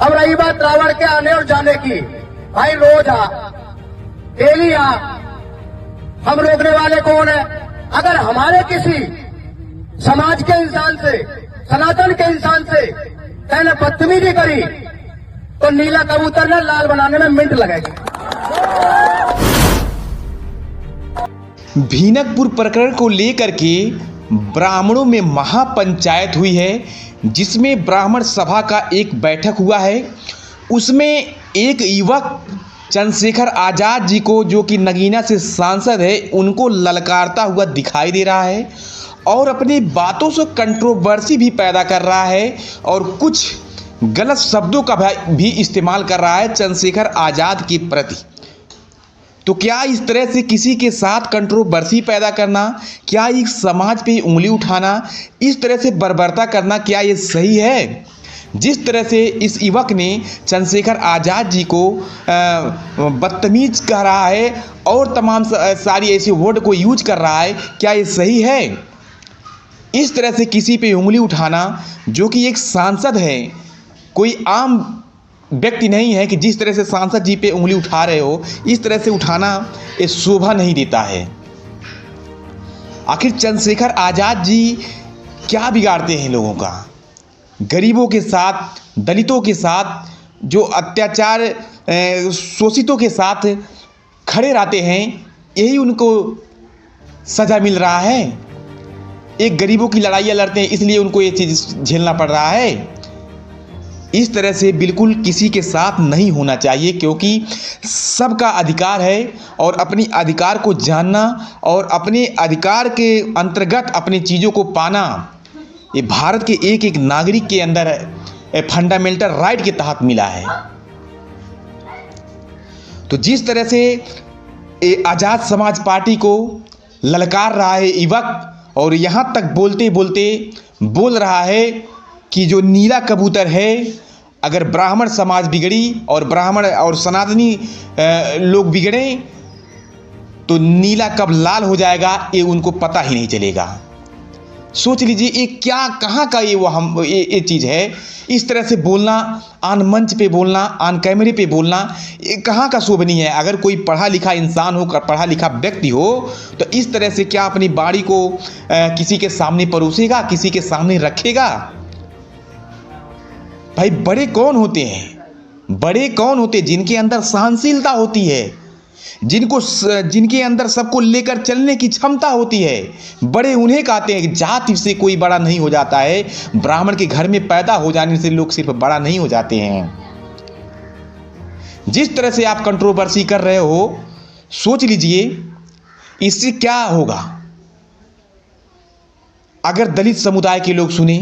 अब रही बात रावण के आने और जाने की, भाई रोज आ, डेली आ, हम रोकने वाले कौन है? अगर हमारे किसी समाज के इंसान से, सनातन के इंसान से मैंने बदतमीजी करी तो नीला कबूतर ने लाल बनाने में मिनट लगेगी। भीनकपुर प्रकरण को लेकर के ब्राह्मणों में महापंचायत हुई है, जिसमें ब्राह्मण सभा का एक बैठक हुआ है। उसमें एक युवक चंद्रशेखर आज़ाद जी को, जो कि नगीना से सांसद है, उनको ललकारता हुआ दिखाई दे रहा है और अपनी बातों से कंट्रोवर्सी भी पैदा कर रहा है और कुछ गलत शब्दों का भी इस्तेमाल कर रहा है चंद्रशेखर आज़ाद के प्रति। तो क्या इस तरह से किसी के साथ कंट्रोवर्सी पैदा करना, क्या एक समाज पे उंगली उठाना, इस तरह से बर्बरता करना, क्या ये सही है? जिस तरह से इस युवक ने चंद्रशेखर आज़ाद जी को बदतमीज कह रहा है और तमाम सारी ऐसे वर्ड को यूज कर रहा है, क्या ये सही है? इस तरह से किसी पे उंगली उठाना, जो कि एक सांसद है, कोई आम व्यक्ति नहीं है कि जिस तरह से सांसद जी पे उंगली उठा रहे हो, इस तरह से उठाना ये शोभा नहीं देता है। आखिर चंद्रशेखर आज़ाद जी क्या बिगाड़ते हैं लोगों का? गरीबों के साथ, दलितों के साथ, जो अत्याचार शोषितों के साथ खड़े रहते हैं, यही उनको सज़ा मिल रहा है। एक गरीबों की लड़ाइयाँ लड़ते हैं, इसलिए उनको ये चीज़ झेलना पड़ रहा है। इस तरह से बिल्कुल किसी के साथ नहीं होना चाहिए, क्योंकि सबका अधिकार है और अपनी अधिकार को जानना और अपने अधिकार के अंतर्गत अपनी चीज़ों को पाना, ये भारत के एक एक नागरिक के अंदर फंडामेंटल राइट के तहत मिला है। तो जिस तरह से आज़ाद समाज पार्टी को ललकार रहा है युवक, और यहाँ तक बोलते बोलते बोल रहा है कि जो नीला कबूतर है, अगर ब्राह्मण समाज बिगड़ी और ब्राह्मण और सनातनी लोग बिगड़े तो नीला कब लाल हो जाएगा ये उनको पता ही नहीं चलेगा। सोच लीजिए ये क्या, कहाँ का ये चीज़ है? इस तरह से बोलना, आन मंच पे बोलना, आन कैमरे पे बोलना, ये कहाँ का शोभनीय है? अगर कोई पढ़ा लिखा इंसान हो, पढ़ा लिखा व्यक्ति हो, तो इस तरह से क्या अपनी बाणी को किसी के सामने परोसेगा, किसी के सामने रखेगा? भाई बड़े कौन होते हैं? बड़े कौन होते हैं? जिनके अंदर सहनशीलता होती है, जिनके अंदर सबको लेकर चलने की क्षमता होती है। बड़े उन्हें कहते हैं कि जाति से कोई बड़ा नहीं हो जाता है, ब्राह्मण के घर में पैदा हो जाने से लोग सिर्फ बड़ा नहीं हो जाते हैं। जिस तरह से आप कंट्रोवर्सी कर रहे हो, सोच लीजिए इससे क्या होगा। अगर दलित समुदाय के लोग सुने,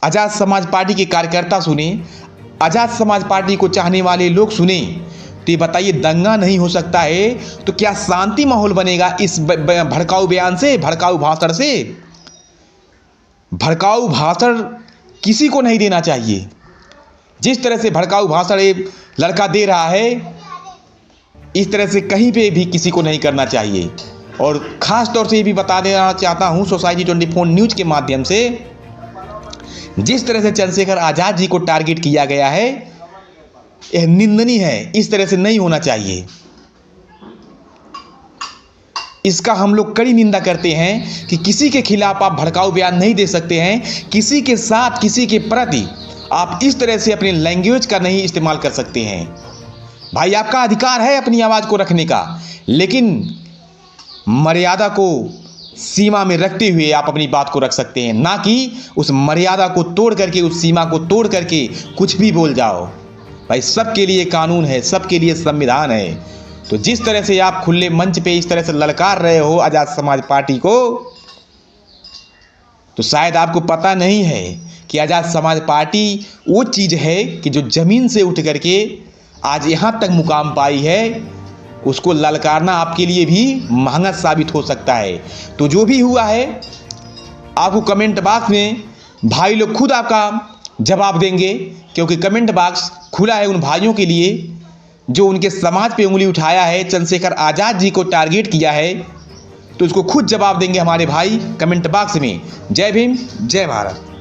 आज़ाद समाज पार्टी के कार्यकर्ता सुने, आज़ाद समाज पार्टी को चाहने वाले लोग सुने, तो ये बताइए दंगा नहीं हो सकता है तो क्या शांति माहौल बनेगा इस भड़काऊ बयान से, भड़काऊ भाषण से? भड़काऊ भाषण किसी को नहीं देना चाहिए। जिस तरह से भड़काऊ भाषण ये लड़का दे रहा है, इस तरह से कहीं पे भी किसी को नहीं करना चाहिए। और ख़ास तौर से ये भी बता देना चाहता हूँ सोसाइटी 24 न्यूज़ के माध्यम से, जिस तरह से चंद्रशेखर आज़ाद जी को टारगेट किया गया है, यह निंदनीय है। इस तरह से नहीं होना चाहिए। इसका हम लोग कड़ी निंदा करते हैं कि किसी के खिलाफ आप भड़काऊ बयान नहीं दे सकते हैं। किसी के साथ, किसी के प्रति आप इस तरह से अपने लैंग्वेज का नहीं इस्तेमाल कर सकते हैं। भाई आपका अधिकार है अपनी आवाज़ को रखने का, लेकिन मर्यादा को सीमा में रखते हुए आप अपनी बात को रख सकते हैं, ना कि उस मर्यादा को तोड़ करके, उस सीमा को तोड़ करके कुछ भी बोल जाओ। भाई सबके लिए कानून है, सबके लिए संविधान है। तो जिस तरह से आप खुले मंच पे इस तरह से ललकार रहे हो आज़ाद समाज पार्टी को, तो शायद आपको पता नहीं है कि आज़ाद समाज पार्टी वो चीज़ है कि जो ज़मीन से उठ करके आज यहाँ तक मुकाम पाई है। उसको ललकारना आपके लिए भी महंगा साबित हो सकता है। तो जो भी हुआ है, आपको कमेंट बॉक्स में भाई लोग खुद आपका जवाब देंगे, क्योंकि कमेंट बॉक्स खुला है उन भाइयों के लिए जो उनके समाज पे उंगली उठाया है, चंद्रशेखर आज़ाद जी को टारगेट किया है। तो उसको खुद जवाब देंगे हमारे भाई कमेंट बॉक्स में। जय भीम, जय भारत।